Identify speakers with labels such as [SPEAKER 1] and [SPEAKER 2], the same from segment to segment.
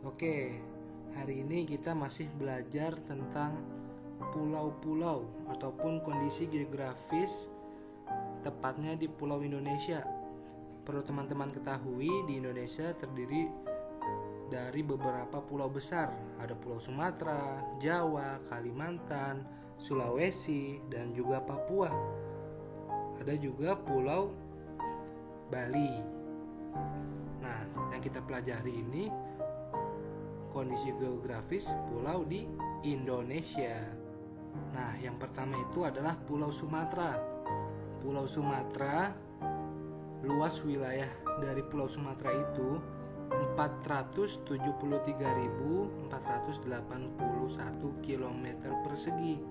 [SPEAKER 1] Oke, hari ini kita masih belajar tentang pulau-pulau ataupun kondisi geografis tepatnya di Pulau Indonesia. Perlu teman-teman ketahui, di Indonesia terdiri dari beberapa pulau besar. Ada Pulau Sumatera, Jawa, Kalimantan, Sulawesi, dan juga Papua. Ada juga Pulau Bali. Nah, yang kita pelajari ini kondisi geografis pulau di Indonesia. Nah, yang pertama itu adalah Pulau Sumatera. Pulau Sumatera, luas wilayah dari Pulau Sumatera itu 473.481 km persegi.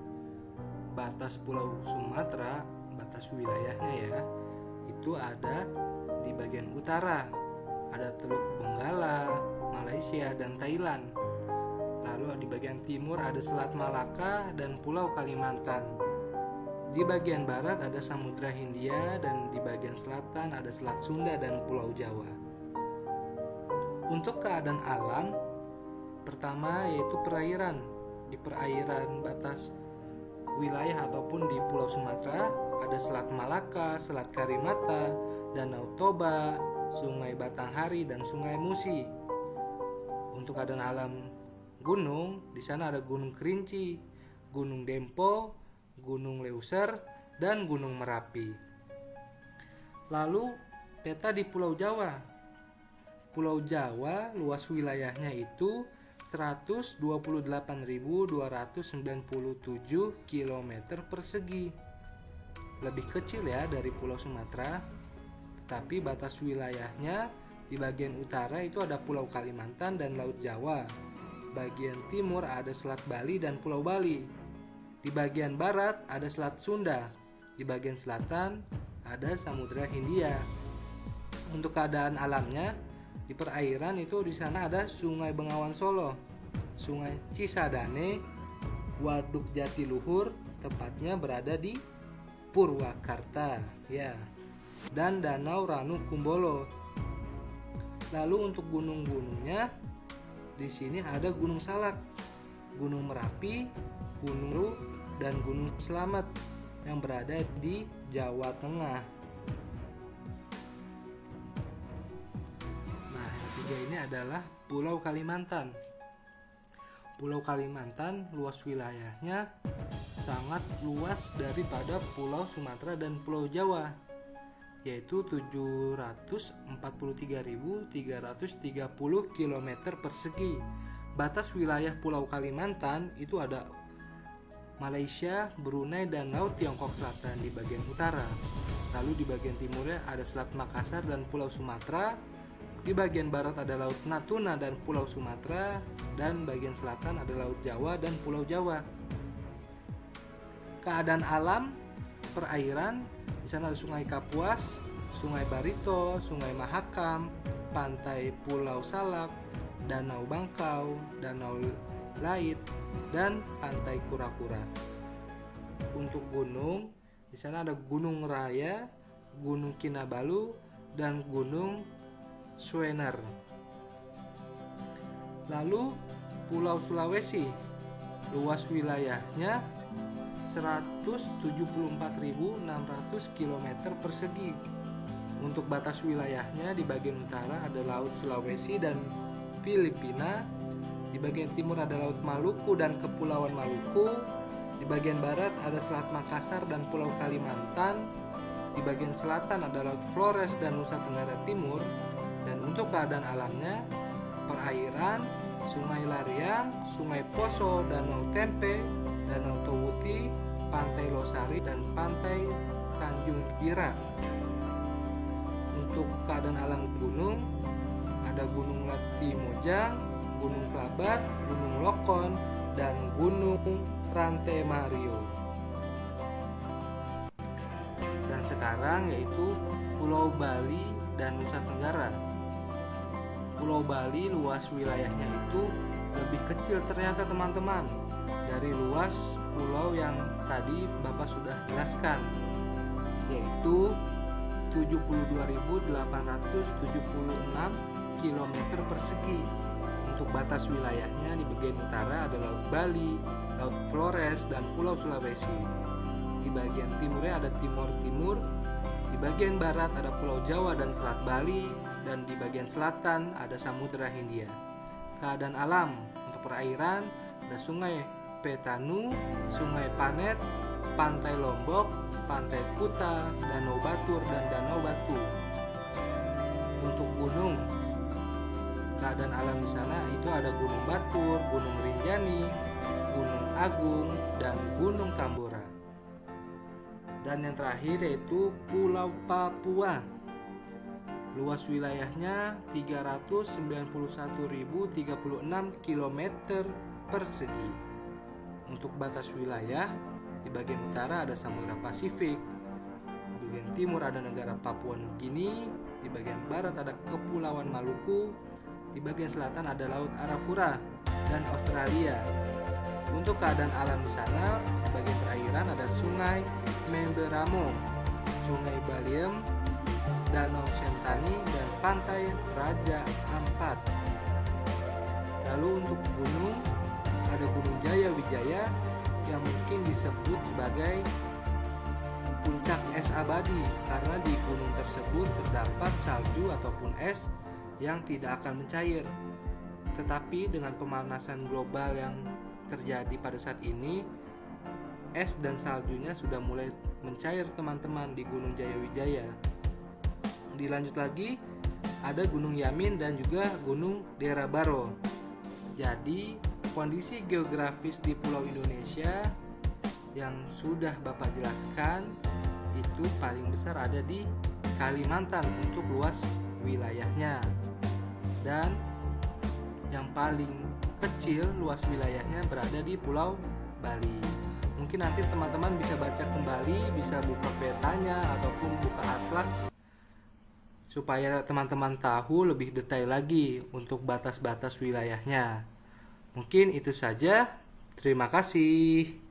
[SPEAKER 1] Batas Pulau Sumatera, batas wilayahnya ya, itu ada di bagian utara. Ada Teluk Benggala, Malaysia, dan Thailand. Lalu di bagian timur ada Selat Malaka dan Pulau Kalimantan. Di bagian barat ada Samudra Hindia, dan di bagian selatan ada Selat Sunda dan Pulau Jawa. Untuk keadaan alam, pertama yaitu perairan. Di perairan batas wilayah ataupun di Pulau Sumatera ada Selat Malaka, Selat Karimata, Danau Toba, Sungai Batanghari, dan Sungai Musi. Untuk keadaan alam gunung, di sana ada Gunung Kerinci, Gunung Dempo, Gunung Leuser, dan Gunung Merapi. Lalu peta di Pulau Jawa. Pulau Jawa luas wilayahnya itu 128.297 km persegi. Lebih kecil ya dari Pulau Sumatera. Tapi batas wilayahnya di bagian utara itu ada Pulau Kalimantan dan Laut Jawa. Bagian timur ada Selat Bali dan Pulau Bali. Di bagian barat ada Selat Sunda. Di bagian selatan ada Samudra Hindia. Untuk keadaan alamnya, di perairan itu di sana ada Sungai Bengawan Solo, Sungai Cisadane, Waduk Jatiluhur, tepatnya berada di Purwakarta, ya. Dan Danau Ranu Kumbolo. Lalu untuk gunung-gunungnya, di sini ada Gunung Salak, Gunung Merapi, Gunung Ru, dan Gunung Slamet yang berada di Jawa Tengah. Nah, yang ketiga ini adalah Pulau Kalimantan. Pulau Kalimantan luas wilayahnya sangat luas daripada Pulau Sumatera dan Pulau Jawa, yaitu 743.330 km persegi. Batas wilayah Pulau Kalimantan itu ada Malaysia, Brunei, dan Laut Tiongkok Selatan di bagian utara. Lalu di bagian timurnya ada Selat Makassar dan Pulau Sumatera. Di bagian barat ada Laut Natuna dan Pulau Sumatera, dan bagian selatan ada Laut Jawa dan Pulau Jawa. Keadaan alam perairan, di sana ada Sungai Kapuas, Sungai Barito, Sungai Mahakam, Pantai Pulau Salak, Danau Bangkau, Danau Lait, dan Pantai Kura-Kura. Untuk gunung, di sana ada Gunung Raya, Gunung Kinabalu, dan Gunung Schwener. Lalu Pulau Sulawesi, luas wilayahnya 174.600 km persegi. Untuk batas wilayahnya di bagian utara ada Laut Sulawesi dan Filipina. Di bagian timur ada Laut Maluku dan Kepulauan Maluku. Di bagian barat ada Selat Makassar dan Pulau Kalimantan. Di bagian selatan ada Laut Flores dan Nusa Tenggara Timur. Dan untuk keadaan alamnya, perairan, Sungai Lariang, Sungai Poso, Danau Tempe, Danau Towuti, Pantai Losari, dan Pantai Tanjung Pira. Untuk keadaan alam gunung, ada Gunung Latimojang, Gunung Klabat, Gunung Lokon, dan Gunung Rantai Mario. Dan sekarang yaitu Pulau Bali dan Nusa Tenggara. Pulau Bali luas wilayahnya itu lebih kecil ternyata teman-teman dari luas pulau yang tadi Bapak sudah jelaskan, yaitu 72.876 km persegi. Untuk batas wilayahnya di bagian utara ada Laut Bali, Laut Flores, dan Pulau Sulawesi. Di bagian timurnya ada Timor Timur, di bagian barat ada Pulau Jawa dan Selat Bali, dan di bagian selatan ada Samudra Hindia. Keadaan alam untuk perairan ada Sungai Petanu, Sungai Panet, Pantai Lombok, Pantai Kuta, Danau Batur, dan Danau Batu. Untuk gunung, keadaan alam di sana itu ada Gunung Batur, Gunung Rinjani, Gunung Agung, dan Gunung Tambora. Dan yang terakhir yaitu Pulau Papua. Luas wilayahnya 391.036 km persegi. Untuk batas wilayah, di bagian utara ada Samudra Pasifik, di bagian timur ada negara Papua Nugini, di bagian barat ada Kepulauan Maluku, di bagian selatan ada Laut Arafura dan Australia. Untuk keadaan alam di sana, di bagian perairan ada Sungai Memberamo, Sungai Baliem, Danau Sentani, dan Pantai Raja Ampat. Lalu untuk gunung, ada Gunung Jaya Wijaya yang mungkin disebut sebagai puncak es abadi karena di gunung tersebut terdapat salju ataupun es yang tidak akan mencair. Tetapi dengan pemanasan global yang terjadi pada saat ini, es dan saljunya sudah mulai mencair teman-teman di Gunung Jaya Wijaya. Dilanjut lagi ada Gunung Yamin dan juga Gunung Dera Baro. Jadi kondisi geografis di Pulau Indonesia yang sudah Bapak jelaskan itu paling besar ada di Kalimantan untuk luas wilayahnya, dan yang paling kecil luas wilayahnya berada di Pulau Bali. Mungkin nanti teman-teman bisa baca kembali, bisa buka petanya ataupun buka atlas supaya teman-teman tahu lebih detail lagi untuk batas-batas wilayahnya. Mungkin itu saja. Terima kasih.